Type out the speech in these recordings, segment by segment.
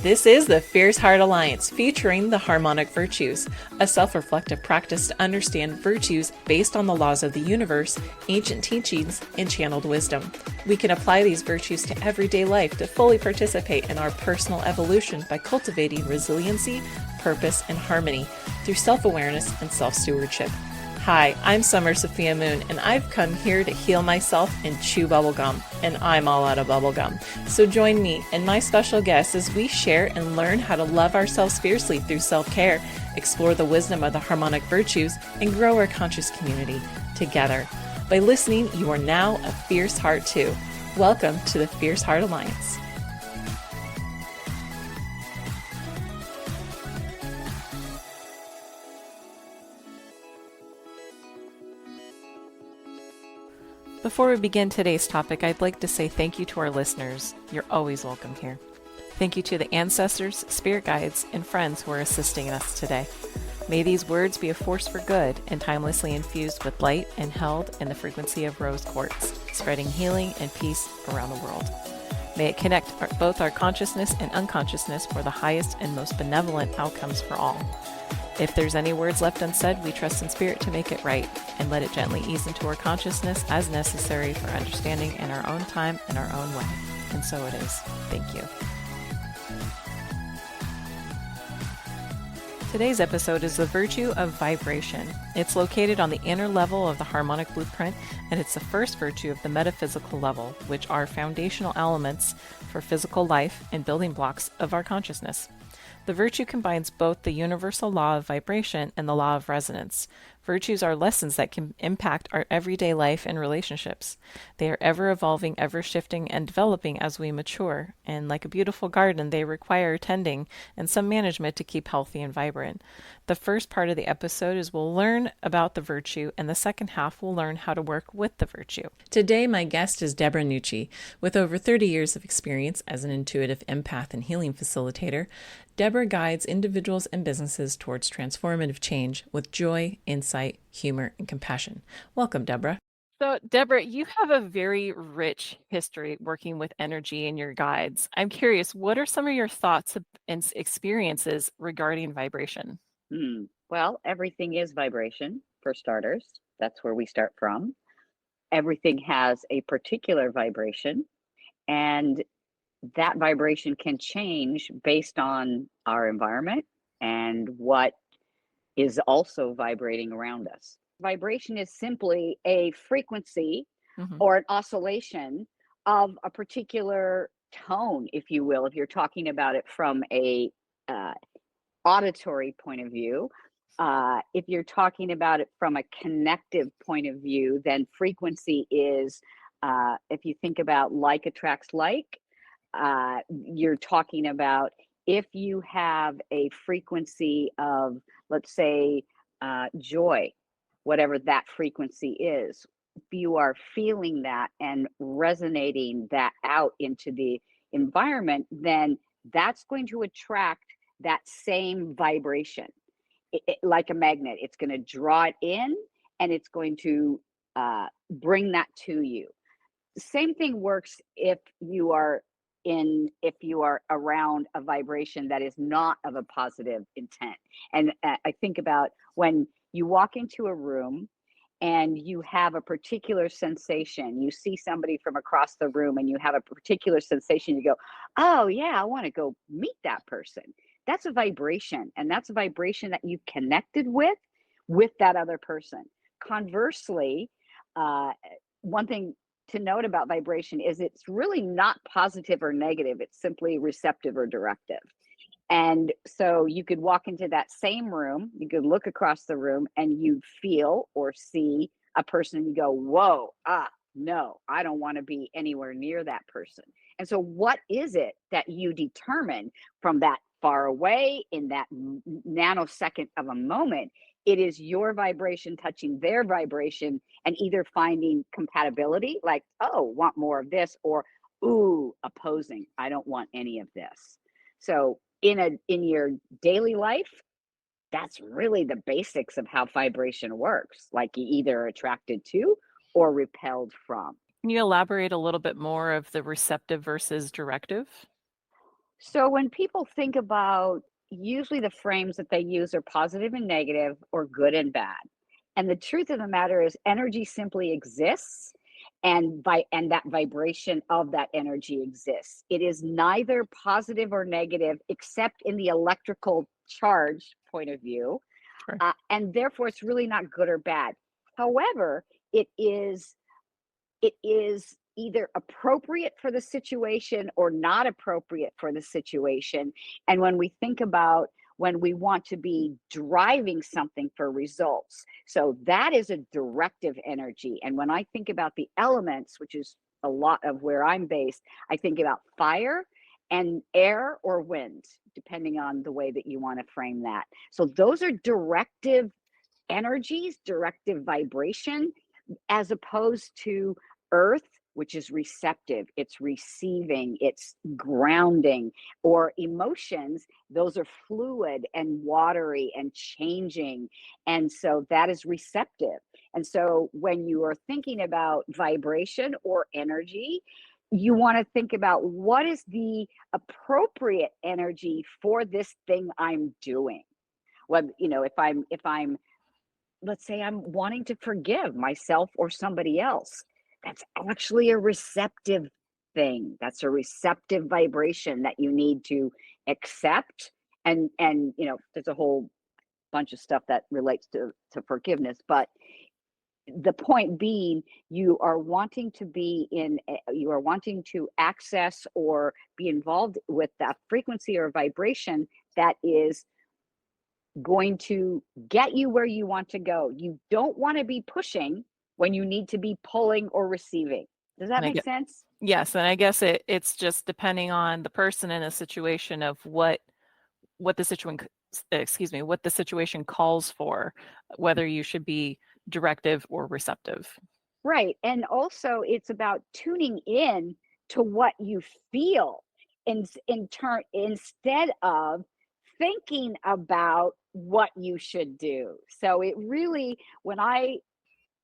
This is the Fierce Heart Alliance, featuring the harmonic virtues, a self-reflective practice to understand virtues based on the laws of the universe, ancient teachings, and channeled wisdom. We can apply these virtues to everyday life to fully participate in our personal evolution by cultivating resiliency, purpose, and harmony through self-awareness and self-stewardship. Hi, I'm Summer Sophia Moon, and I've come here to heal myself and chew bubblegum, and I'm all out of bubblegum. So join me and my special guests as we share and learn how to love ourselves fiercely through self-care, explore the wisdom of the harmonic virtues, and grow our conscious community together. By listening, you are now a fierce heart too. Welcome to the Fierce Heart Alliance. Before we begin today's topic, I'd like to say thank you to our listeners. You're always welcome here. Thank you to the ancestors, spirit guides, and friends who are assisting us today. May these words be a force for good and timelessly infused with light and held in the frequency of rose quartz, spreading healing and peace around the world. May it connect both our consciousness and unconsciousness for the highest and most benevolent outcomes for all. If there's any words left unsaid, we trust in spirit to make it right and let it gently ease into our consciousness as necessary for understanding in our own time and our own way. And so it is. Thank you. Today's episode is the virtue of vibration. It's located on the inner level of the harmonic blueprint, and it's the first virtue of the metaphysical level, which are foundational elements for physical life and building blocks of our consciousness. The virtue combines both the universal law of vibration and the law of resonance. Virtues are lessons that can impact our everyday life and relationships. They are ever evolving, ever shifting, and developing as we mature. And like a beautiful garden, they require tending and some management to keep healthy and vibrant. The first part of the episode is we'll learn about the virtue, and the second half we'll learn how to work with the virtue. Today, my guest is Deboragh Nucci. With over 30 years of experience as an intuitive empath and healing facilitator, Deborah guides individuals and businesses towards transformative change with joy, insight, humor, and compassion. Welcome, Deborah. So, Deborah, you have a very rich history working with energy and your guides. I'm curious, what are some of your thoughts and experiences regarding vibration? Well, everything is vibration, for starters. That's where we start from. Everything has a particular vibration, and that vibration can change based on our environment and what is also vibrating around us. Vibration is simply a frequency or an oscillation of a particular tone, if you will, if you're talking about it from a auditory point of view. If you're talking about it from a connective point of view, then frequency is, if you think about like attracts like, you're talking about if you have a frequency of, let's say, joy, whatever that frequency is, if you are feeling that and resonating that out into the environment, then that's going to attract that same vibration. Like a magnet, it's going to draw it in and it's going to bring that to you. Same thing works if you are around a vibration that is not of a positive intent. And I think about when you walk into a room and you have a particular sensation, you see somebody from across the room and you have a particular sensation, you go, oh yeah, I want to go meet that person. That's a vibration, and that's a vibration that you connected with that other person. Conversely, one thing to note about vibration is it's really not positive or negative. It's simply receptive or directive. And so you could walk into that same room, you could look across the room and you feel or see a person and you go, whoa, no, I don't want to be anywhere near that person. And so what is it that you determine from that far away in that nanosecond of a moment? It is your vibration touching their vibration and either finding compatibility, like, oh, want more of this, or, ooh, opposing, I don't want any of this. So in your daily life, that's really the basics of how vibration works. Like you either attracted to or repelled from. Can you elaborate a little bit more of the receptive versus directive? So when people think about, usually the frames that they use are positive and negative or good and bad. And the truth of the matter is energy simply exists, and that vibration of that energy exists. It is neither positive or negative except in the electrical charge point of view. Sure. And therefore it's really not good or bad. However, it is either appropriate for the situation or not appropriate for the situation. And when we think about when we want to be driving something for results, so that is a directive energy. And when I think about the elements, which is a lot of where I'm based, I think about fire and air or wind, depending on the way that you want to frame that. So those are directive energies, directive vibration, as opposed to earth, which is receptive, it's receiving, it's grounding, or emotions, those are fluid and watery and changing. And so that is receptive. And so when you are thinking about vibration or energy, you want to think about what is the appropriate energy for this thing I'm doing. Well, if I'm let's say I'm wanting to forgive myself or somebody else. That's actually a receptive thing. That's a receptive vibration that you need to accept. And there's a whole bunch of stuff that relates to forgiveness, but the point being, you are wanting to access or be involved with that frequency or vibration that is going to get you where you want to go. You don't want to be pushing when you need to be pulling or receiving. Does that And I make get sense? Yes, and I guess it's just depending on the person and the situation of what the situation calls for, whether you should be directive or receptive. Right. And also it's about tuning in to what you feel in turn, instead of thinking about what you should do. So it really, when I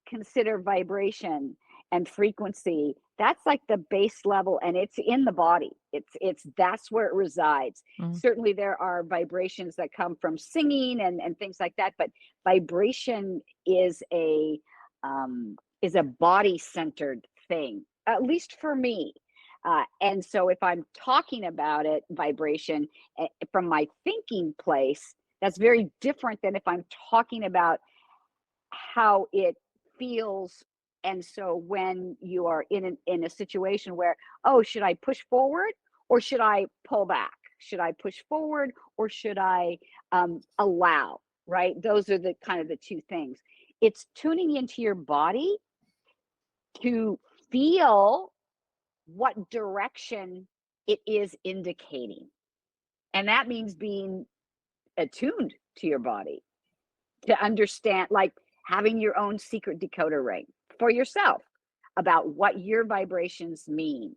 consider vibration and frequency, that's like the base level, and it's in the body. It's that's where it resides. Mm. Certainly there are vibrations that come from singing and things like that, but vibration is a body centered thing, at least for me. And so if I'm talking about it, vibration, from my thinking place, that's very different than if I'm talking about how it feels. And so when you are in a situation where, oh, should I push forward or should I pull back? Should I push forward or should I allow? Right? Those are the kind of the two things. It's tuning into your body to feel what direction it is indicating. And that means being attuned to your body, to understand, like having your own secret decoder ring for yourself about what your vibrations mean.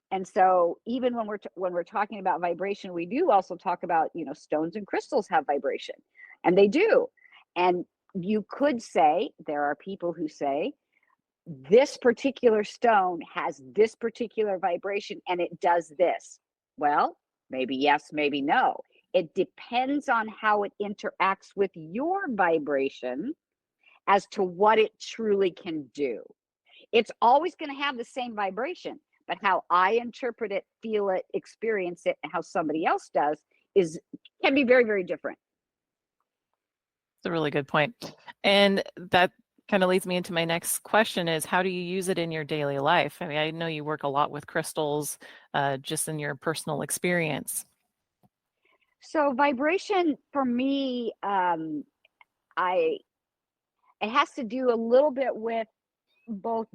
And so even when we're talking about vibration, we do also talk about, stones and crystals have vibration, and they do. And you could say, there are people who say this particular stone has this particular vibration and it does this. Well, maybe yes, maybe no. It depends on how it interacts with your vibration as to what it truly can do. It's always going to have the same vibration, but how I interpret it, feel it, experience it, and how somebody else does can be very, very different. It's a really good point. And that kind of leads me into my next question is, how do you use it in your daily life? I mean, I know you work a lot with crystals, just in your personal experience. So vibration for me, I it has to do a little bit with both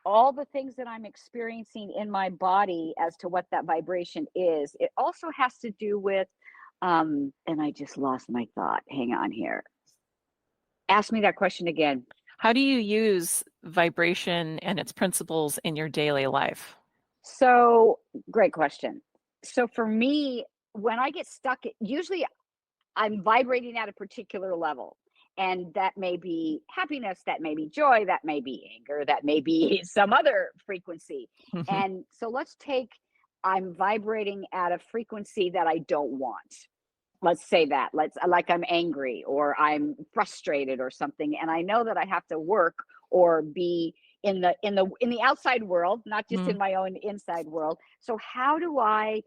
all the things that I'm experiencing in my body as to what that vibration is. It also has to do with, and I just lost my thought. Hang on here. Ask me that question again. How do you use vibration and its principles in your daily life? So, great question. So for me, when I get stuck, usually I'm vibrating at a particular level. And that may be happiness, that may be joy, that may be anger, that may be some other frequency. And so let's take I'm vibrating at a frequency that I don't want. Let's say that. Let's like I'm angry or I'm frustrated or something, and I know that I have to work or be in the outside world, not just Mm. in my own inside world. So how do I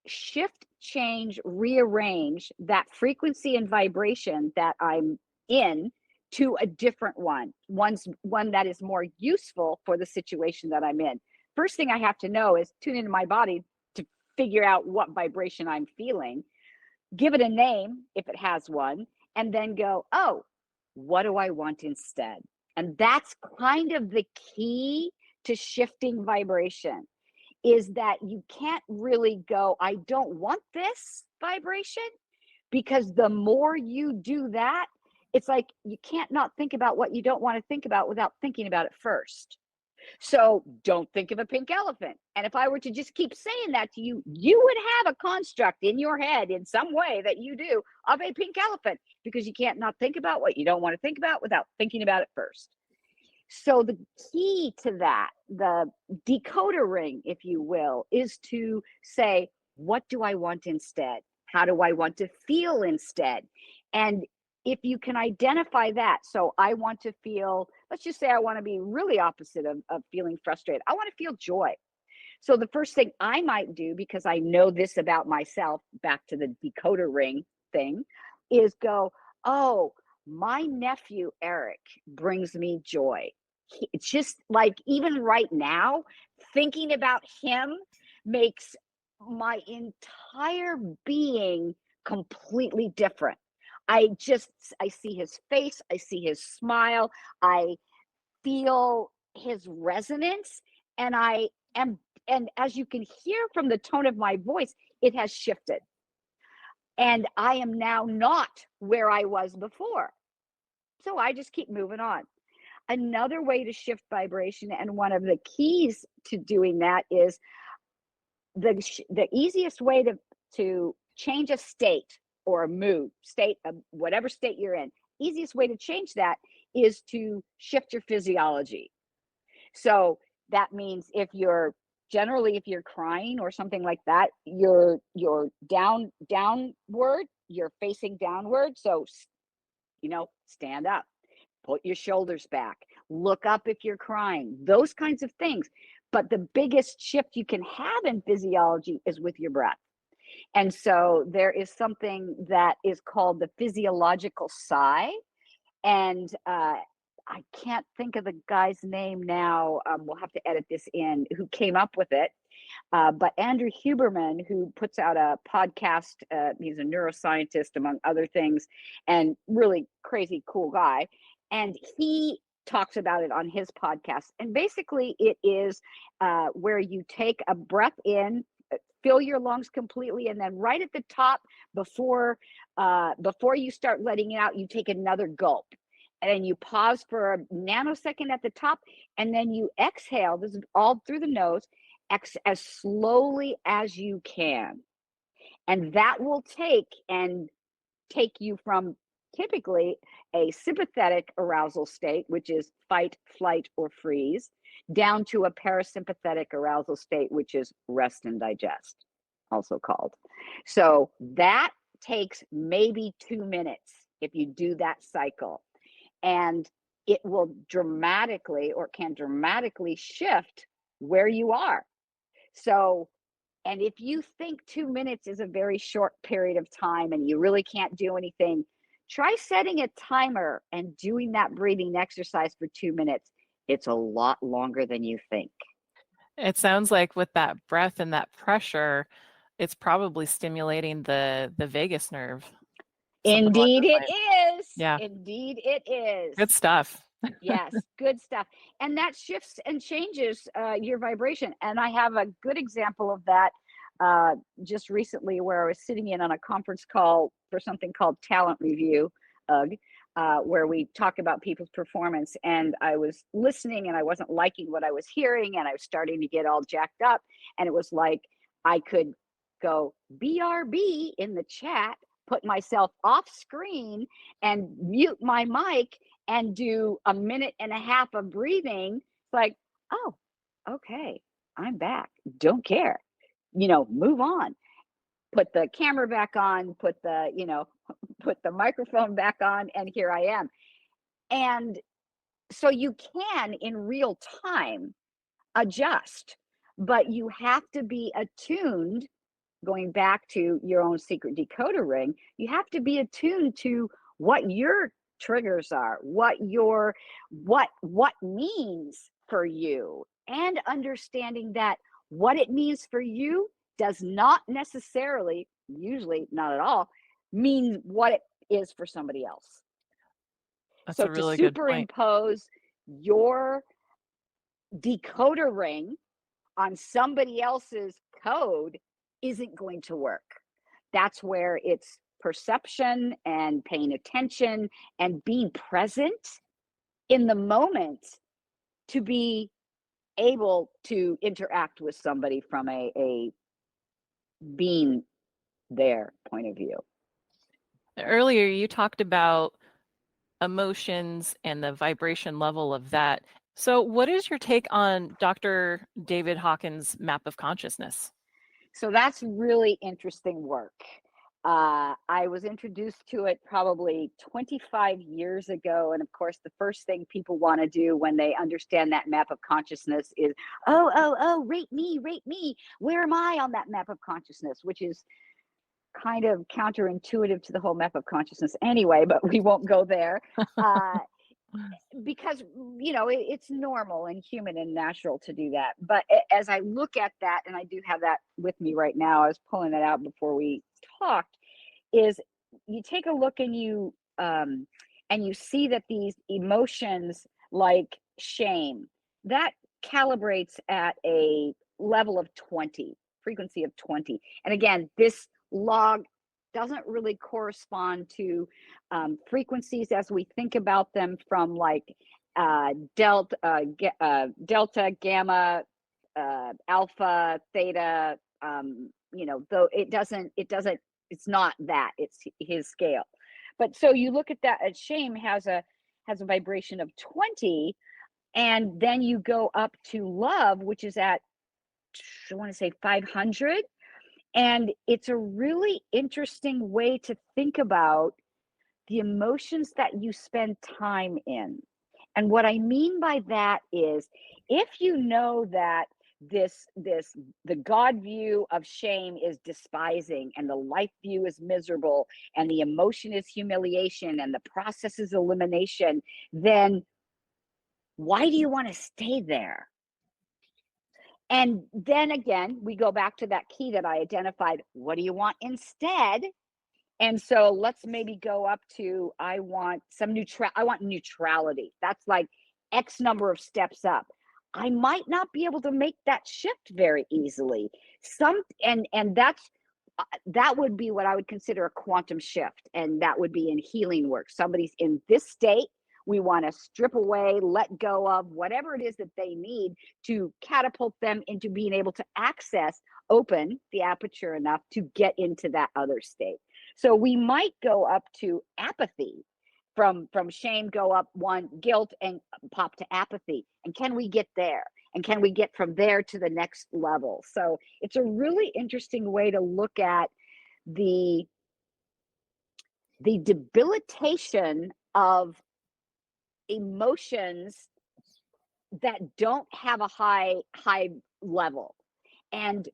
shift, change, rearrange that frequency and vibration that I'm in to a different one that is more useful for the situation that I'm in? First thing I have to know is tune into my body to figure out what vibration I'm feeling, give it a name if it has one, and then go, oh, what do I want instead? And that's kind of the key to shifting vibration, is that you can't really go, I don't want this vibration, because the more you do that, it's like you can't not think about what you don't want to think about without thinking about it first. So don't think of a pink elephant. And if I were to just keep saying that to you, you would have a construct in your head in some way that you do of a pink elephant, because you can't not think about what you don't want to think about without thinking about it first. So the key to that, the decoder ring, if you will, is to say, what do I want instead? How do I want to feel instead? And if you can identify that, so I want to feel, let's just say I want to be really opposite of feeling frustrated. I want to feel joy. So the first thing I might do, because I know this about myself, back to the decoder ring thing, is go, oh, my nephew Eric brings me joy. It's just like, even right now, thinking about him makes my entire being completely different. I see his face, I see his smile, I feel his resonance, and I am, and as you can hear from the tone of my voice, it has shifted. And I am now not where I was before. So I just keep moving on. Another way to shift vibration, and one of the keys to doing that, is the easiest way to change a state or a mood state of whatever state you're in. Easiest way to change that is to shift your physiology. So that means if you're crying or something like that, you're downward, you're facing downward. So stand up, put your shoulders back, look up if you're crying, those kinds of things. But the biggest shift you can have in physiology is with your breath. And so there is something that is called the physiological sigh. And I can't think of the guy's name now. We'll have to edit this in, who came up with it. But Andrew Huberman, who puts out a podcast, he's a neuroscientist, among other things, and really crazy cool guy. And he talks about it on his podcast. And basically, it is where you take a breath in, fill your lungs completely, and then right at the top, before you start letting it out, you take another gulp. And then you pause for a nanosecond at the top, and then you exhale. This is all through the nose, as slowly as you can. And that will take you from typically a sympathetic arousal state, which is fight, flight, or freeze, down to a parasympathetic arousal state, which is rest and digest, also called. So that takes maybe 2 minutes if you do that cycle. And it will dramatically, or can dramatically, shift where you are. So, and if you think 2 minutes is a very short period of time and you really can't do anything, try setting a timer and doing that breathing exercise for 2 minutes. It's a lot longer than you think. It sounds like with that breath and that pressure, it's probably stimulating the vagus nerve. Something along Indeed those it lines. is. Yeah, Indeed it is. good stuff. Yes, good stuff. And that shifts and changes your vibration. And I have a good example of that just recently, where I was sitting in on a conference call for something called Talent Review, where we talk about people's performance. And I was listening and I wasn't liking what I was hearing, and I was starting to get all jacked up. And it was like I could go BRB in the chat, put myself off screen and mute my mic and do a minute and a half of breathing. It's like, oh, okay, I'm back. Don't care. move on, put the camera back on, put the, put the microphone back on, and here I am. And so you can in real time adjust, but you have to be attuned, going back to your own secret decoder ring, you have to be attuned to what your triggers are, what means for you, and understanding that what it means for you does not necessarily, usually not at all, mean what it is for somebody else. That's So a to really good point. superimpose your decoder ring on somebody else's code isn't going to work. That's where it's perception and paying attention and being present in the moment to be able to interact with somebody from a being there point of view. Earlier, you talked about emotions and the vibration level of that. So, what is your take on Dr. David Hawkins' map of consciousness? So that's really interesting work. I was introduced to it probably 25 years ago. And of course, the first thing people want to do when they understand that map of consciousness is, oh, rate me, rate me. Where am I on that map of consciousness? Which is kind of counterintuitive to the whole map of consciousness anyway, but we won't go there. Because it's normal and human and natural to do that. But as I look at that, and I do have that with me right now, I was pulling it out before we talked, is you take a look and you see that these emotions like shame, that calibrates at a level of 20, frequency of 20. And again, this log doesn't really correspond to frequencies as we think about them from like delta, gamma, alpha, theta. Though it's not that. It's his scale. But so you look at that. Shame has a vibration of 20, and then you go up to love, which is at, I want to say 500. And it's a really interesting way to think about the emotions that you spend time in. And what I mean by that is, if you know that the God view of shame is despising, and the life view is miserable, and the emotion is humiliation, and the process is elimination, then why do you want to stay there? And then again, we go back to that key that I identified. What do you want instead? And so let's maybe go up to, I want neutrality. That's like X number of steps up. I might not be able to make that shift very easily. And that would be what I would consider a quantum shift. And that would be in healing work. Somebody's in this state. We want to strip away, let go of whatever it is that they need to catapult them into being able to open the aperture enough to get into that other state. So we might go up to apathy, from shame, go up one, guilt, and pop to apathy. And can we get there? And can we get from there to the next level? So it's a really interesting way to look at the debilitation of emotions that don't have a high level. And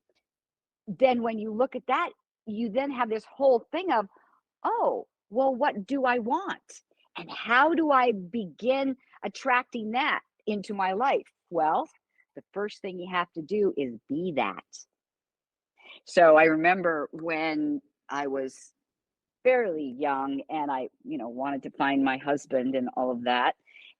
then when you look at that, you then have this whole thing of, oh, well, what do I want? And how do I begin attracting that into my life? Well, the first thing you have to do is be that. So I remember when I was fairly young and I, wanted to find my husband and all of that.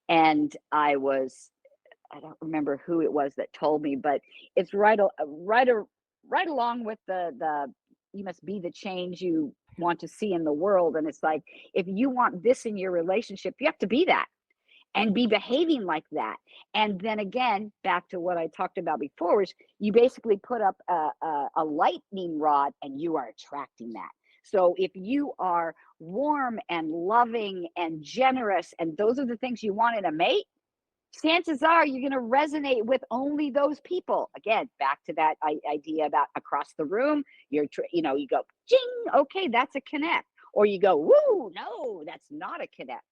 And I don't remember who it was that told me, but it's right along with the you must be the change you want to see in the world. And it's like, if you want this in your relationship, you have to be that and be behaving like that. And then again, back to what I talked about before, is you basically put up a lightning rod and you are attracting that. So if you are warm and loving and generous, and those are the things you want in a mate, chances are you're going to resonate with only those people. Again, back to that idea about across the room. You go, jing, okay, that's a connect. Or you go, woo, no, that's not a connect.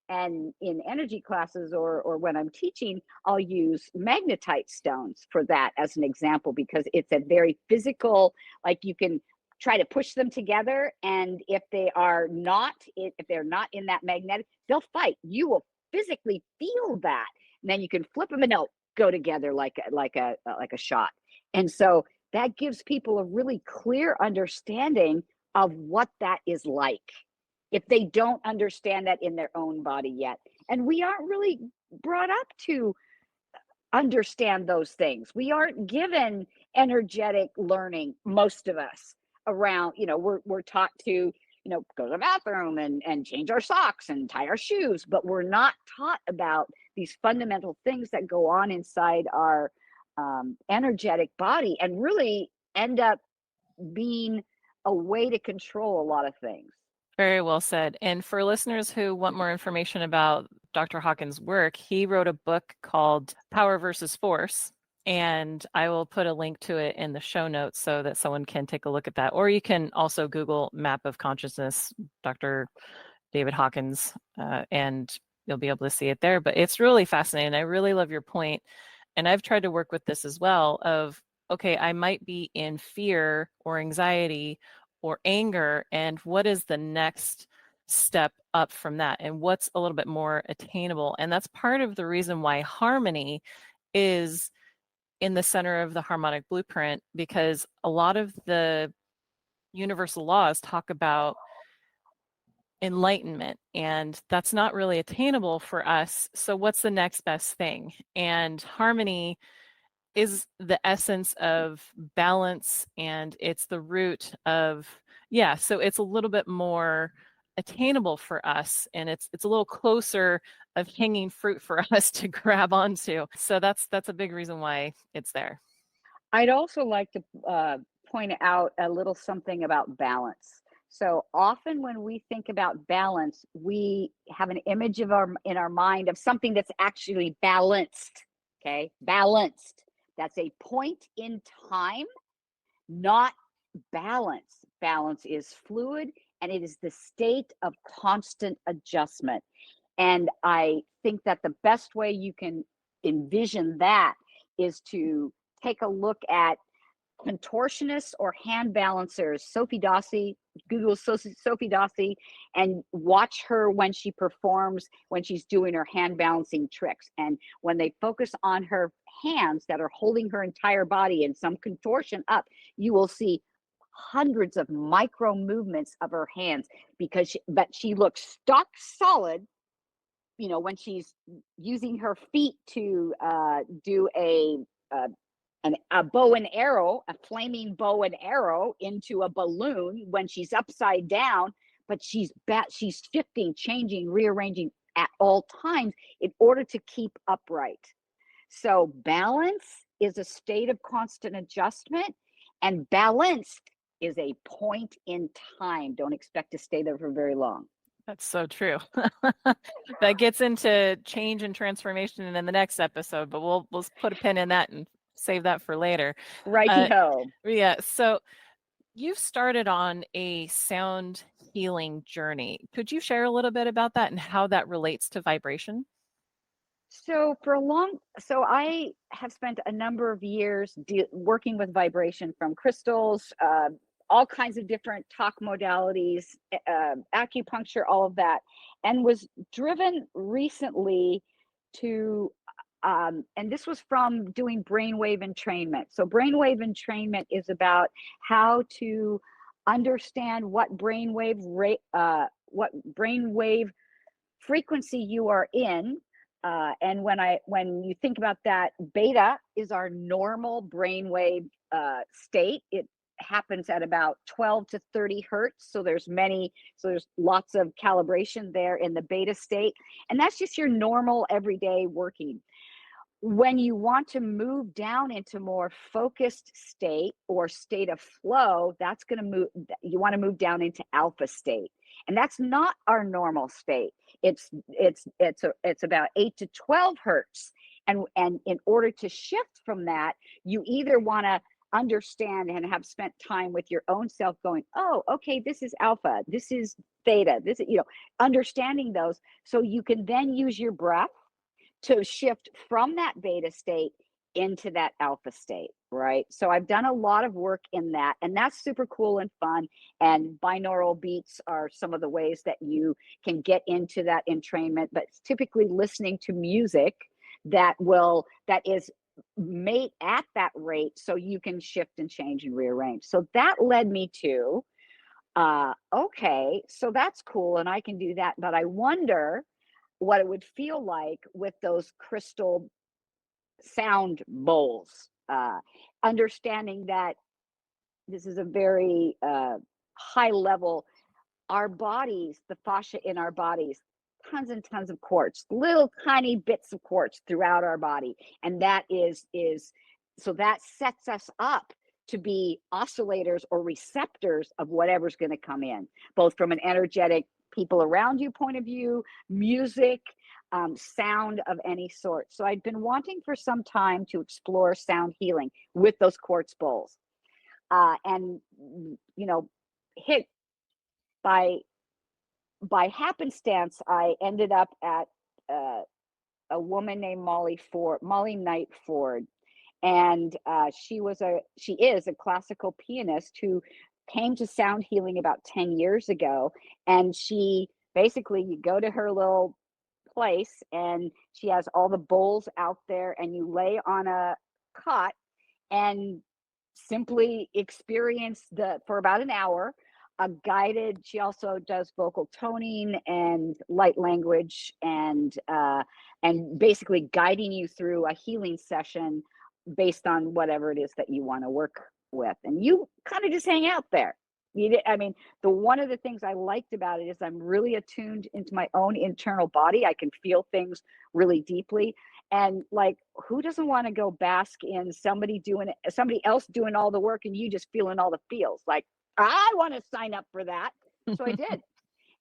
And in energy classes or when I'm teaching, I'll use magnetite stones for that as an example, because it's a very physical, like you can try to push them together. And if they're not in that magnetic, they'll fight. You will physically feel that. And then you can flip them and they'll go together like a shot. And so that gives people a really clear understanding of what that is like, if they don't understand that in their own body yet. And we aren't really brought up to understand those things. We aren't given energetic learning, most of us around, we're taught to, go to the bathroom and change our socks and tie our shoes, but we're not taught about these fundamental things that go on inside our energetic body and really end up being a way to control a lot of things. Very well said. And for listeners who want more information about Dr. Hawkins' work, he wrote a book called Power versus Force. And I will put a link to it in the show notes so that someone can take a look at that. Or you can also Google Map of Consciousness, Dr. David Hawkins, and you'll be able to see it there. But it's really fascinating. I really love your point. And I've tried to work with this as well of, okay, I might be in fear or anxiety or anger, and what is the next step up from that, and what's a little bit more attainable. And that's part of the reason why harmony is in the center of the harmonic blueprint, because a lot of the universal laws talk about enlightenment, and that's not really attainable for us. So what's the next best thing? And harmony is the essence of balance, and it's the root of, so it's a little bit more attainable for us, and it's a little closer of hanging fruit for us to grab onto. So that's a big reason why it's there. I'd also like to point out a little something about balance. So often when we think about balance, we have an image in our mind of something that's actually balanced. Okay, balanced. That's a point in time, not balance. Balance is fluid and it is the state of constant adjustment. And I think that the best way you can envision that is to take a look at contortionists or hand balancers. Sophie Dossi, Google Sophie Dossi, and watch her when she performs, when she's doing her hand balancing tricks. And when they focus on her hands that are holding her entire body and some contortion up, you will see hundreds of micro movements of her hands, but she looks stock solid, when she's using her feet to do a bow and arrow, a flaming bow and arrow into a balloon when she's upside down, but she's shifting, changing, rearranging at all times in order to keep upright. So balance is a state of constant adjustment, and balanced is a point in time. Don't expect to stay there for very long. That's so true. That gets into change and transformation in the next episode, but we'll put a pin in that and save that for later. Righty-ho. Yeah. So you've started on a sound healing journey. Could you share a little bit about that and how that relates to vibration? So I have spent a number of years working with vibration, from crystals, all kinds of different talk modalities, acupuncture, all of that, and was driven recently to, and this was from doing brainwave entrainment. So brainwave entrainment is about how to understand what brainwave frequency you are in. And when you think about that, beta is our normal brainwave state. It happens at about 12 to 30 hertz. So there's lots of calibration there in the beta state. And that's just your normal everyday working. When you want to move down into more focused state or state of flow, you want to move down into alpha state. and that's not our normal state. It's about 8 to 12 hertz. And in order to shift from that, you either want to understand and have spent time with your own self going, oh, okay, this is alpha, this is theta, this is, understanding those, so you can then use your breath to shift from that beta state into that alpha state, right? So I've done a lot of work in that, and that's super cool and fun. And binaural beats are some of the ways that you can get into that entrainment, but it's typically listening to music that is made at that rate, so you can shift and change and rearrange. So that led me to, okay, so that's cool, and I can do that, but I wonder what it would feel like with those crystal sound bowls, understanding that this is a very high level. Our bodies, the fascia in our bodies, tons and tons of quartz, little tiny bits of quartz throughout our body, and that is so that sets us up to be oscillators or receptors of whatever's going to come in, both from an energetic people around you point of view, music, sound of any sort. So I'd been wanting for some time to explore sound healing with those quartz bowls, and hit by happenstance, I ended up at a woman named Molly Knight Ford, and she is a classical pianist who came to sound healing about 10 years ago. And she basically, you go to her little place and she has all the bowls out there, and you lay on a cot and simply experience for about an hour a guided. She also does vocal toning and light language, and basically guiding you through a healing session based on whatever it is that you want to work with, and you kind of just hang out there. One of the things I liked about it is I'm really attuned into my own internal body. I can feel things really deeply. And like, who doesn't want to go bask in somebody else doing all the work and you just feeling all the feels? Like, I want to sign up for that. So I did.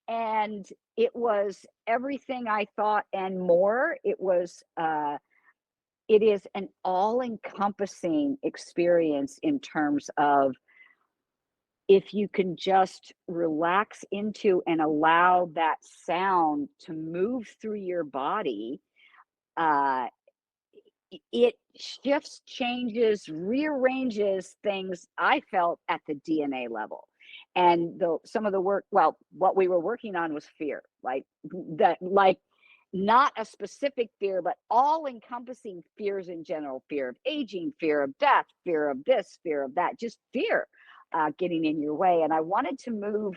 And it was everything I thought and more. It is an all-encompassing experience in terms of, if you can just relax into and allow that sound to move through your body, it shifts, changes, rearranges things, I felt, at the DNA level. And some of the work, well, what we were working on was fear, like not a specific fear, but all encompassing fears in general: fear of aging, fear of death, fear of this, fear of that, just fear getting in your way. And I wanted to move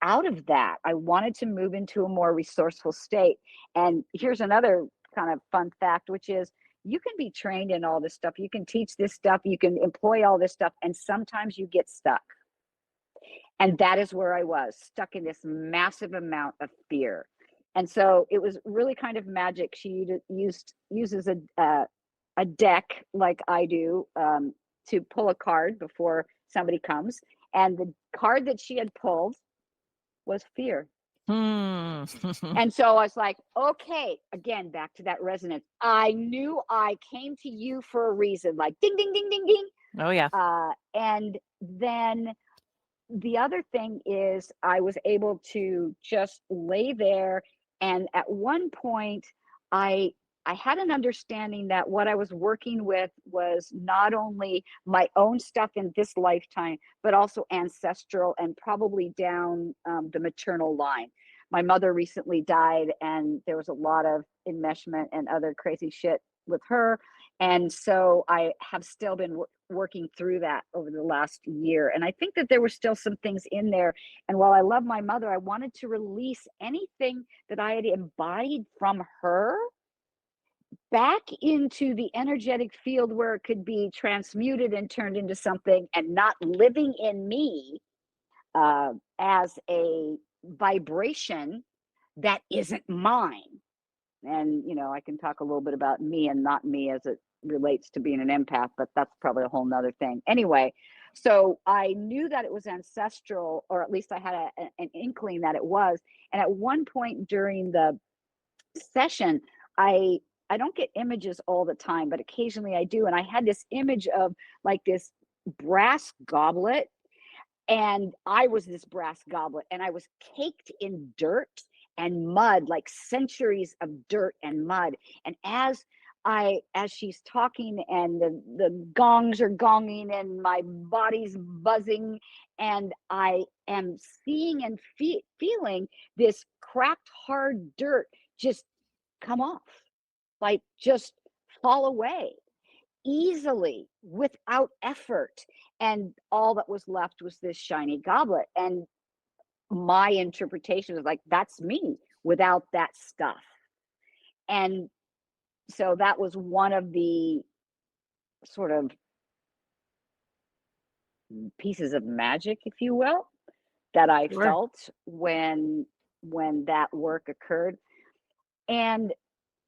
out of that. I wanted to move into a more resourceful state. And here's another kind of fun fact, which is, you can be trained in all this stuff. You can teach this stuff. You can employ all this stuff. And sometimes you get stuck. And that is where I was, stuck in this massive amount of fear. And so it was really kind of magic. She uses a deck like I do, to pull a card before somebody comes. And the card that she had pulled was fear. And so I was like, okay, again, back to that resonance. I knew I came to you for a reason, like ding, ding, ding, ding, ding. Oh, yeah. And then the other thing is, I was able to just lay there. And at one point, I had an understanding that what I was working with was not only my own stuff in this lifetime, but also ancestral and probably down the maternal line. My mother recently died, and there was a lot of enmeshment and other crazy shit with her. And so I have still been working through that over the last year. And I think that there were still some things in there. And while I love my mother, I wanted to release anything that I had embodied from her back into the energetic field, where it could be transmuted and turned into something, and not living in me as a vibration that isn't mine. And I can talk a little bit about me and not me as it relates to being an empath, but that's probably a whole nother thing. Anyway, So I knew that it was ancestral, or at least I had an inkling that it was. And at one point during the session, I I don't get images all the time, but occasionally I do. And I had this image of like this brass goblet, and I was this brass goblet, and I was caked in dirt and mud, like centuries of dirt and mud. And as she's talking and the gongs are gonging and my body's buzzing, and I am seeing and feeling this cracked hard dirt just come off, like just fall away easily without effort. And all that was left was this shiny goblet. And my interpretation was like, that's me without that stuff. And so that was one of the sort of pieces of magic, if you will, that I Sure. felt when that work occurred. And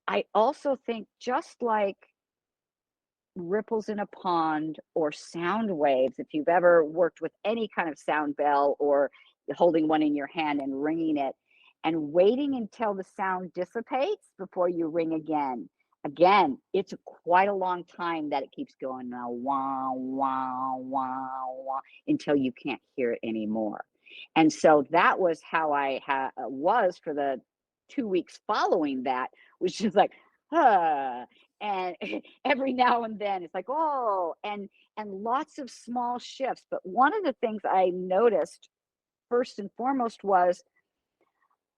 I also think, just like ripples in a pond or sound waves, if you've ever worked with any kind of sound bell or holding one in your hand and ringing it and waiting until the sound dissipates before you ring again, it's quite a long time that it keeps going now, wah wah wah wah, until you can't hear it anymore. And so that was how I was for the 2 weeks following that, which is like, huh. And every now and then it's like, oh, and lots of small shifts. But one of the things I noticed first and foremost was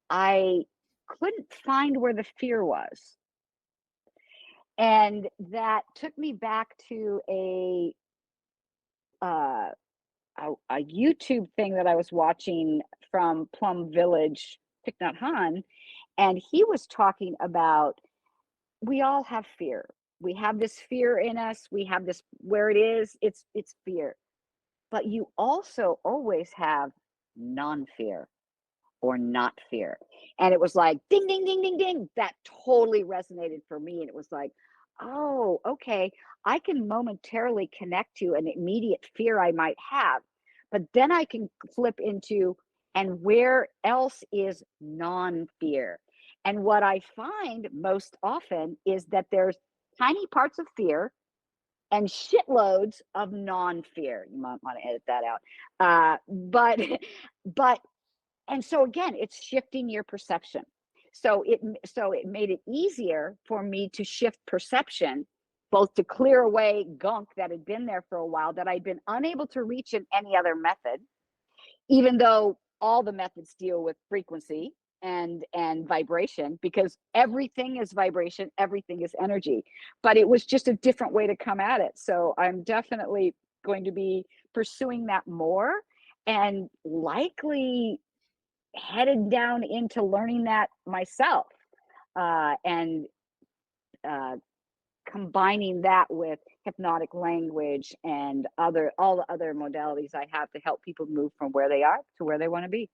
I couldn't find where the fear was. And that took me back to uh, a YouTube thing that I was watching from Plum Village, Thich Nhat Hanh, and he was talking about, we all have fear. We have this fear in us. We have this, where it is, it's fear. But you also always have non-fear or not fear. And it was like ding ding ding ding ding. That totally resonated for me, and it was like, oh, okay, I can momentarily connect to an immediate fear I might have, but then I can flip into, and where else is non-fear? And what I find most often is that there's tiny parts of fear and shitloads of non-fear. You might want to edit that out. But but and so again, it's shifting your perception. So it made it easier for me to shift perception, both to clear away gunk that had been there for a while that I'd been unable to reach in any other method, even though all the methods deal with frequency and vibration, because everything is vibration, everything is energy. But it was just a different way to come at it. So I'm definitely going to be pursuing that more, and likely headed down into learning that myself, and uh, combining that with hypnotic language and all the other modalities I have to help people move from where they are to where they want to be.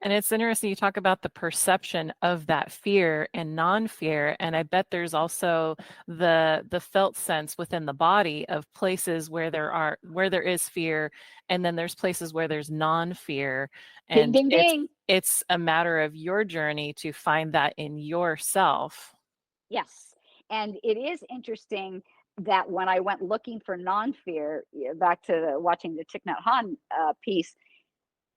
And it's interesting you talk about the perception of that fear and non-fear, and I bet there's also the felt sense within the body of places where there is fear, and then there's places where there's non-fear, Ding and ding ding. it's a matter of your journey to find that in yourself. Yes. And it is interesting that when I went looking for non-fear, back to watching the Thich Nhat Hanh piece,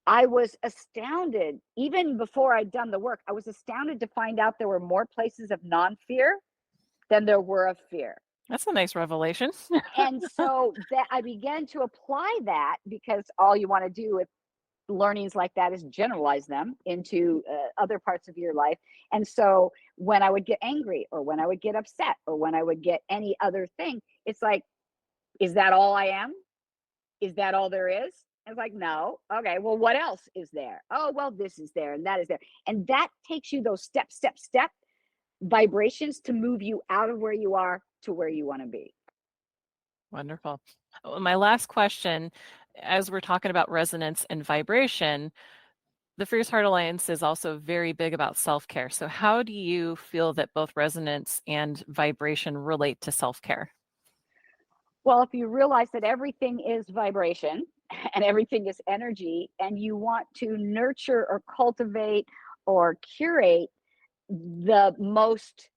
I was astounded. Even before I'd done the work, I was astounded to find out there were more places of non-fear than there were of fear. That's a nice revelation. And so that I began to apply that, because all you want to do with learnings like that is generalize them into other parts of your life. And so when I would get angry, or when I would get upset, or when I would get any other thing, it's like, is that all I am? Is that all there is? It's like, no. Okay, well, what else is there? Oh, well, this is there and that is there. And that takes you those step vibrations to move you out of where you are to where you want to be. Wonderful. My last question, as we're talking about resonance and vibration, the Fierce Heart Alliance is also very big about self-care. So how do you feel that both resonance and vibration relate to self-care? Well, if you realize that everything is vibration and everything is energy, and you want to nurture or cultivate or curate the most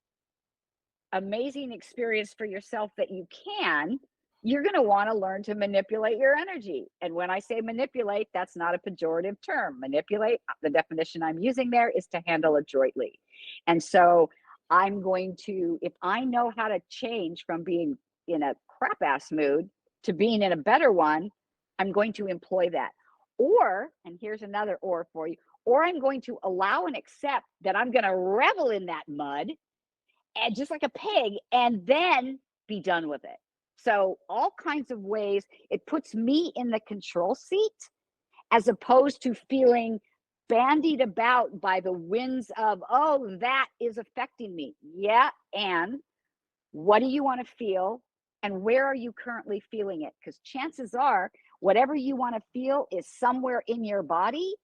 amazing experience for yourself that you can, you're going to want to learn to manipulate your energy. And when I say manipulate, that's not a pejorative term. Manipulate, the definition I'm using there is to handle adroitly. And so I'm going to, if I know how to change from being in a crap ass mood to being in a better one, I'm going to employ that. Or, and here's another or for you, or I'm going to allow and accept that I'm going to revel in that mud and just like a pig, and then be done with it. So all kinds of ways it puts me in the control seat as opposed to feeling bandied about by the winds of, oh, that is affecting me. Yeah. And what do you want to feel? And where are you currently feeling it? Because chances are, whatever you want to feel is somewhere in your body,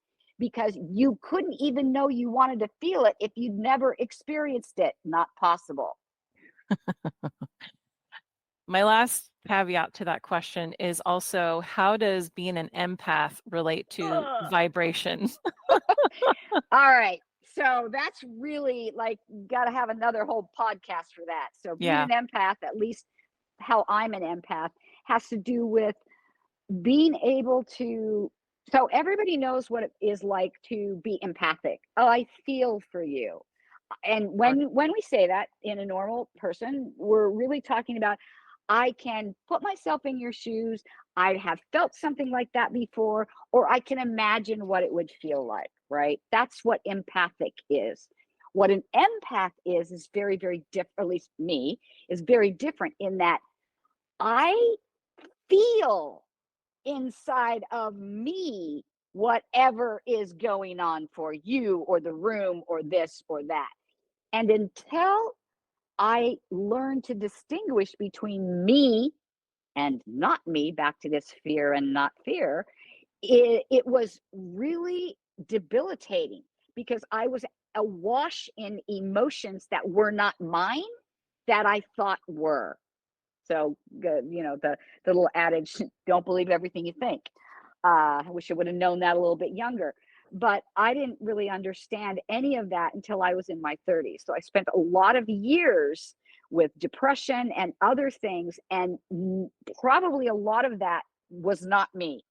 because you couldn't even know you wanted to feel it if you'd never experienced it. Not possible. My last caveat to that question is also, how does being an empath relate to Ugh. vibration? All right. So that's really like, got to have another whole podcast for that. So being Yeah. an empath, at least how I'm an empath, has to do with being able to, so everybody knows what it is like to be empathic. Oh, I feel for you. And Sure. when we say that in a normal person, we're really talking about, I can put myself in your shoes. I have felt something like that before, or I can imagine what it would feel like, right? That's what empathic is. What an empath is very, very different, at least me, is very different in that I feel inside of me whatever is going on for you or the room or this or that. And until I learn to distinguish between me and not me, back to this fear and not fear, it was really debilitating because I was awash in emotions that were not mine, that I thought were. So, the little adage, don't believe everything you think. I wish I would have known that a little bit younger. But I didn't really understand any of that until I was in my 30s. So I spent a lot of years with depression and other things. And probably a lot of that was not me.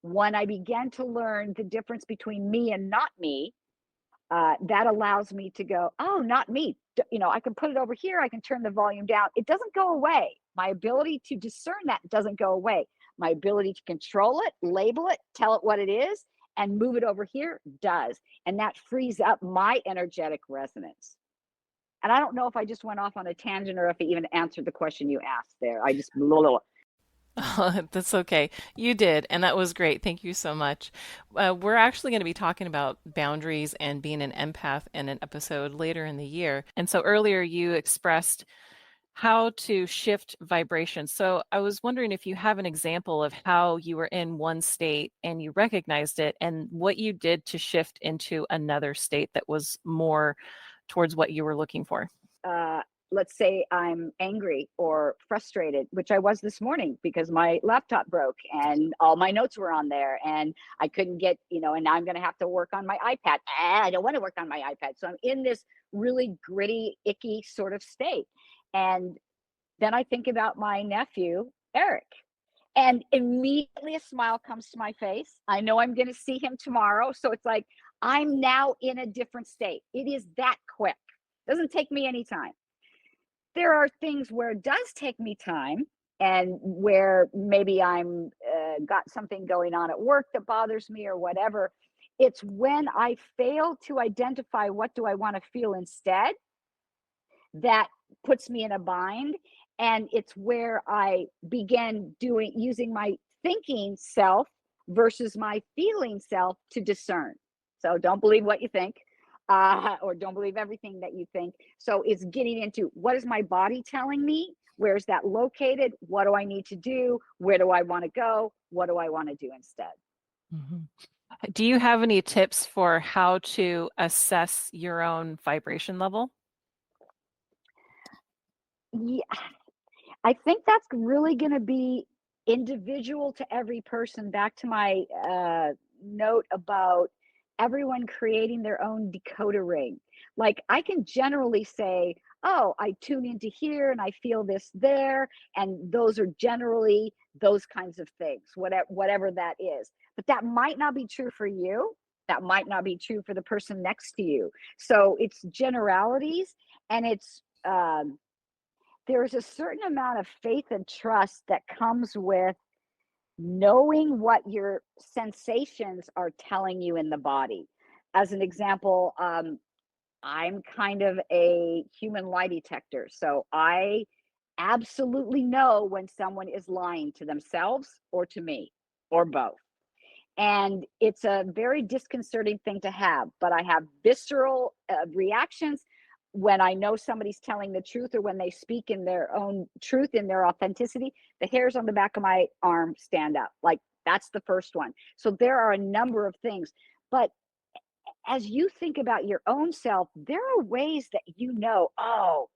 When I began to learn the difference between me and not me, that allows me to go, oh, not me. I can put it over here. I can turn the volume down. It doesn't go away. My ability to discern that doesn't go away. My ability to control it, label it, tell it what it is, and move it over here does. And that frees up my energetic resonance. And I don't know if I just went off on a tangent or if it even answered the question you asked there. I just, That's okay. You did, and that was great. Thank you so much. We're actually going to be talking about boundaries and being an empath in an episode later in the year. And so earlier you expressed how to shift vibration. So I was wondering if you have an example of how you were in one state and you recognized it and what you did to shift into another state that was more towards what you were looking for. uh, let's say I'm angry or frustrated, which I was this morning because my laptop broke and all my notes were on there and I couldn't get, and now I'm going to have to work on my iPad. I don't want to work on my iPad. So I'm in this really gritty, icky sort of state. And then I think about my nephew, Eric. And immediately a smile comes to my face. I know I'm going to see him tomorrow. So it's like, I'm now in a different state. It is that quick. Doesn't take me any time. There are things where it does take me time and where maybe I'm got something going on at work that bothers me or whatever. It's when I fail to identify what do I want to feel instead that puts me in a bind. And it's where I begin using my thinking self versus my feeling self to discern. So don't believe what you think, or don't believe everything that you think. So it's getting into, what is my body telling me? Where's that located? What do I need to do? Where do I want to go? What do I want to do instead? Mhm. Do you have any tips for how to assess your own vibration level? Yeah, I think that's really going to be individual to every person. Back to my note about everyone creating their own decoder ring. Like I can generally say, oh, I tune into here and I feel this there. And those are generally those kinds of things, whatever that is. But that might not be true for you. That might not be true for the person next to you. So it's generalities, and it's there's a certain amount of faith and trust that comes with knowing what your sensations are telling you in the body. As an example, I'm kind of a human lie detector. So I absolutely know when someone is lying to themselves or to me or both. And it's a very disconcerting thing to have, but I have visceral reactions when I know somebody's telling the truth or when they speak in their own truth, in their authenticity. The hairs on the back of my arm stand up. Like that's the first one. So there are a number of things. But as you think about your own self, there are ways that oh,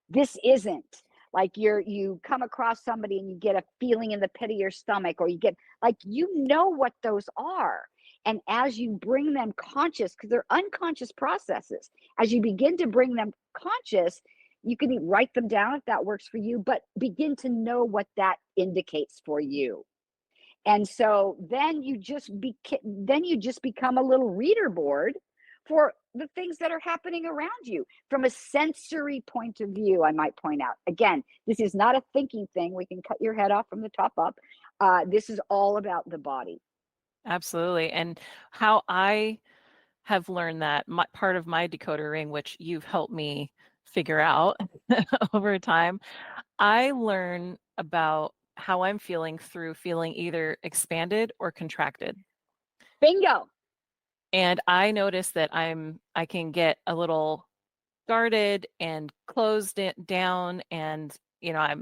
this isn't. Like you come across somebody and you get a feeling in the pit of your stomach, or you get like what those are. And as you bring them conscious, because they're unconscious processes, as you begin to bring them conscious, you can write them down if that works for you, but begin to know what that indicates for you. And so then then you just become a little reader board for the things that are happening around you from a sensory point of view. I might point out again, this is not a thinking thing. We can cut your head off from the top up. This is all about the body. Absolutely. And how I have learned that part of my decoder ring, which you've helped me figure out over time, I learn about how I'm feeling through feeling either expanded or contracted. Bingo. And I notice that I can get a little guarded and closed it down, and I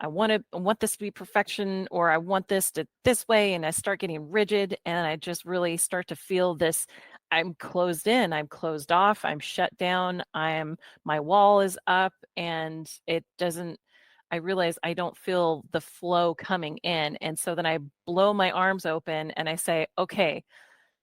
want this to be perfection, or I want this to this way, and I start getting rigid, and I just really start to feel this. I'm closed in, I'm closed off, I'm shut down, my wall is up, and I realize I don't feel the flow coming in. And so then I blow my arms open and I say, okay,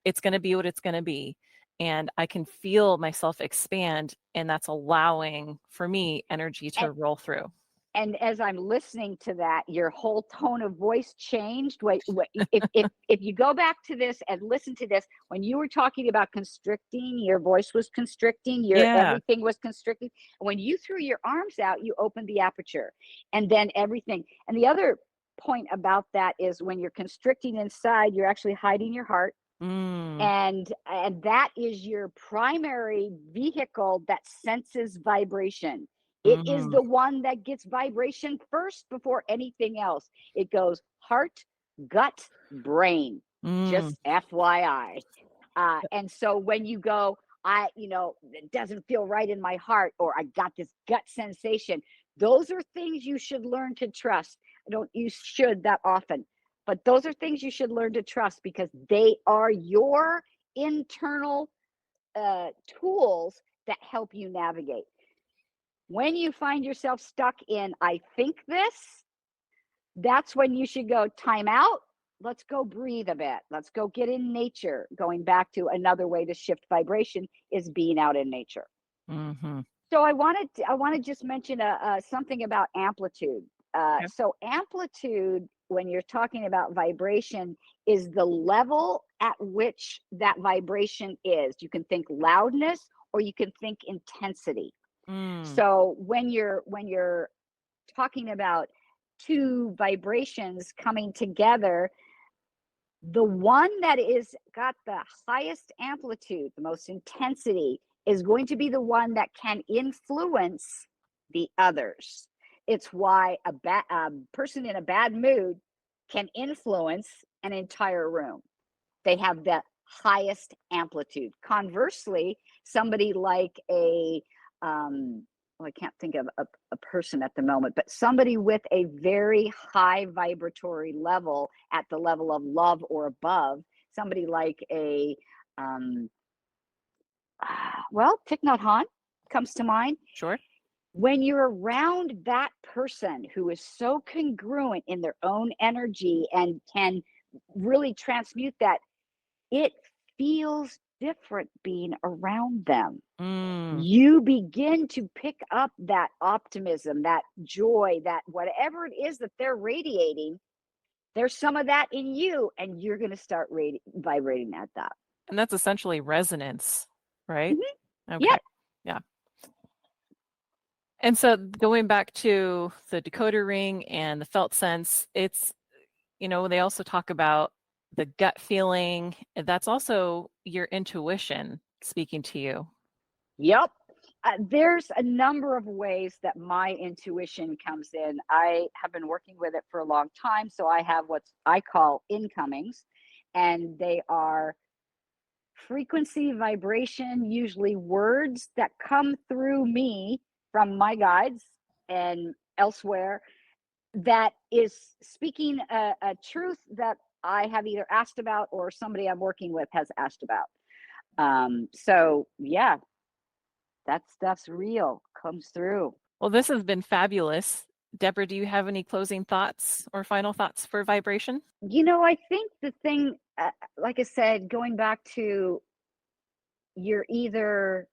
it's going to be what it's going to be. And I can feel myself expand, and that's allowing for me energy to And roll through. and as I'm listening to that, your whole tone of voice changed. If you go back to this and listen to this, when you were talking about constricting, your voice was constricting, your Yeah. everything was constricting. When you threw your arms out, you opened the aperture, and then everything. And the other point about that is when you're constricting inside, you're actually hiding your heart. Mm. And that is your primary vehicle that senses vibration. It is Mm. the one that gets vibration first before anything else. It goes heart, gut, brain. Mm. Just FYI. And so when you go, it doesn't feel right in my heart, or I got this gut sensation, those are things you should learn to trust. I don't use should that often, but those are things you should learn to trust, because they are your internal tools that help you navigate. When you find yourself stuck in, I think this, that's when you should go time out. Let's go breathe a bit. Let's go get in nature. Going back to another way to shift vibration is being out in nature. Mm-hmm. So I want to just mention something about amplitude. Okay. So amplitude, when you're talking about vibration, is the level at which that vibration is. You can think loudness or you can think intensity. Mm. So when you're talking about two vibrations coming together, the one that is got the highest amplitude, the most intensity, is going to be the one that can influence the others. It's why a person in a bad mood can influence an entire room. They have the highest amplitude. Conversely, somebody like well, I can't think of a person at the moment, but somebody with a very high vibratory level at the level of love or above, somebody like well, Thich Nhat Hanh comes to mind. Sure. when you're around that person who is so congruent in their own energy and can really transmute that, it feels different being around them. Mm. You begin to pick up that optimism, that joy, that whatever it is that they're radiating, there's some of that in you, and you're going to start vibrating at that. And that's essentially resonance, right? Mhm. Okay. Yep. Yeah. And so going back to the decoder ring and the felt sense, it's, they also talk about the gut feeling. That's also your intuition speaking to you. Yep. There's a number of ways that my intuition comes in. I have been working with it for a long time, so I have what I call incomings, and they are frequency, vibration, usually words that come through me from my guides and elsewhere that is speaking a truth that I have either asked about or somebody I'm working with has asked about. So yeah, that stuff's real, comes through. Well, this has been fabulous. Deborah, do you have any closing thoughts or final thoughts for vibration? I think the thing, like I said, going back to you're either,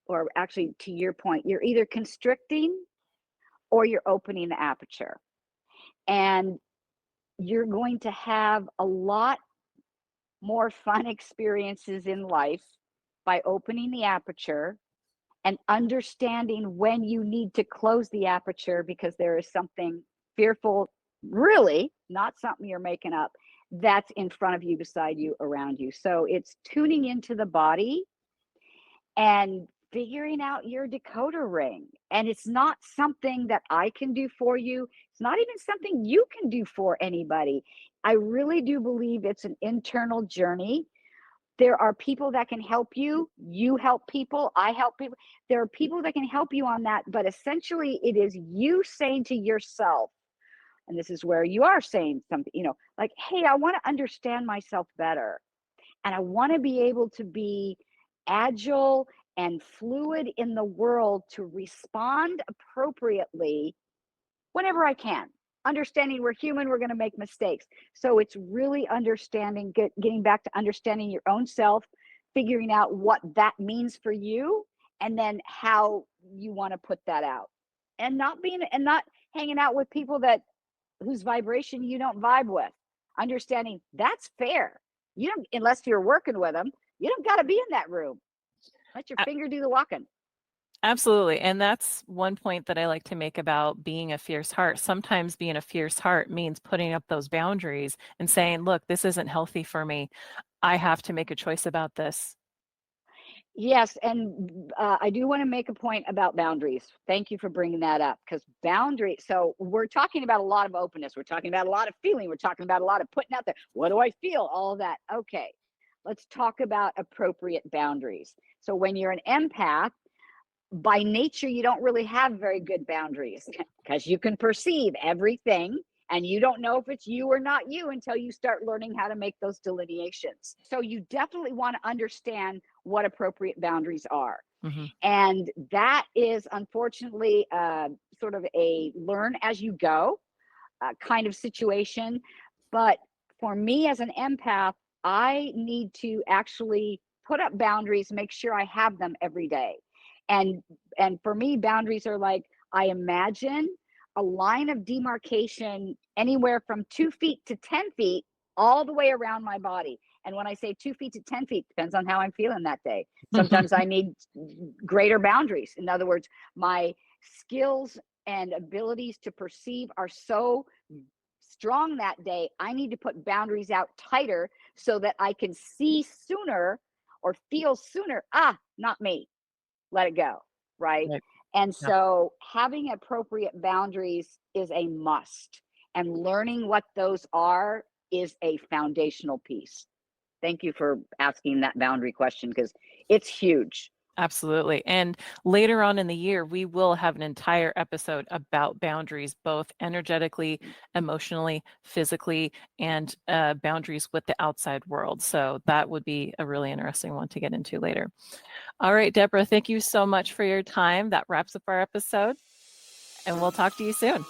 or actually to your point, you're either constricting or you're opening the aperture. And you're going to have a lot more fun experiences in life by opening the aperture and understanding when you need to close the aperture because there is something fearful, really, not something you're making up, that's in front of you, beside you, around you. So it's tuning into the body and figuring out your decoder ring. And it's not something that I can do for you. It's not even something you can do for anybody. I really do believe it's an internal journey. There are people that can help you. You help people. I help people. There are people that can help you on that. But essentially, it is you saying to yourself, and this is where you are saying something, like, hey, I want to understand myself better. And I want to be able to be agile and fluid in the world to respond appropriately whenever I can. Understanding we're human, we're going to make mistakes. So it's really understanding, getting back to understanding your own self, figuring out what that means for you, and then how you want to put that out. And not hanging out with people that whose vibration you don't vibe with. Understanding that's fair. You don't, unless you're working with them, you don't got to be in that room. Let your A- finger do the walking. Absolutely. And that's one point that I like to make about being a fierce heart. Sometimes being a fierce heart means putting up those boundaries and saying, look, this isn't healthy for me. I have to make a choice about this. Yes, and I do want to make a point about boundaries. Thank you for bringing that up because boundary. So we're talking about a lot of openness. We're talking about a lot of feeling. We're talking about a lot of putting out there. What do I feel? All of that. Okay, let's talk about appropriate boundaries. So when you're an empath, by nature, you don't really have very good boundaries because you can perceive everything and you don't know if it's you or not you until you start learning how to make those delineations. So you definitely want to understand what appropriate boundaries are. Mm-hmm. And that is unfortunately sort of a learn as you go kind of situation. But for me as an empath, I need to actually put up boundaries, make sure I have them every day. And and for me, boundaries are like I imagine a line of demarcation anywhere from 2 feet to 10 feet all the way around my body. And when I say 2 feet to 10 feet, depends on how I'm feeling that day. Sometimes I need greater boundaries. In other words, my skills and abilities to perceive are so strong that day, I need to put boundaries out tighter so that I can see sooner or feel sooner, not me, let it go. Right. Right. And Yeah. so having appropriate boundaries is a must, and learning what those are is a foundational piece. Thank you for asking that boundary question because it's huge. Absolutely. And later on in the year, we will have an entire episode about boundaries, both energetically, emotionally, physically, and boundaries with the outside world. So that would be a really interesting one to get into later. All right, Deborah, thank you so much for your time. That wraps up our episode, and we'll talk to you soon.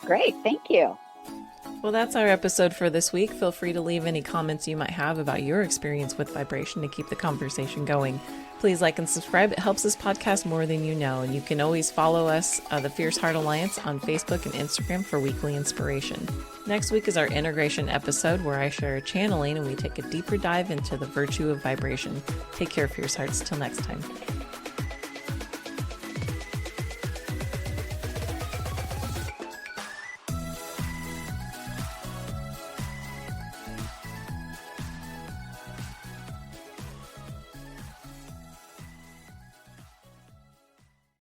Great. Thank you. Well, that's our episode for this week. Feel free to leave any comments you might have about your experience with vibration to keep the conversation going. Please like and subscribe. It helps this podcast more than you know. And you can always follow us, the Fierce Heart Alliance, on Facebook and Instagram for weekly inspiration. Next week is our integration episode where I share a channeling and we take a deeper dive into the virtue of vibration. Take care, Fierce Hearts. Till next time.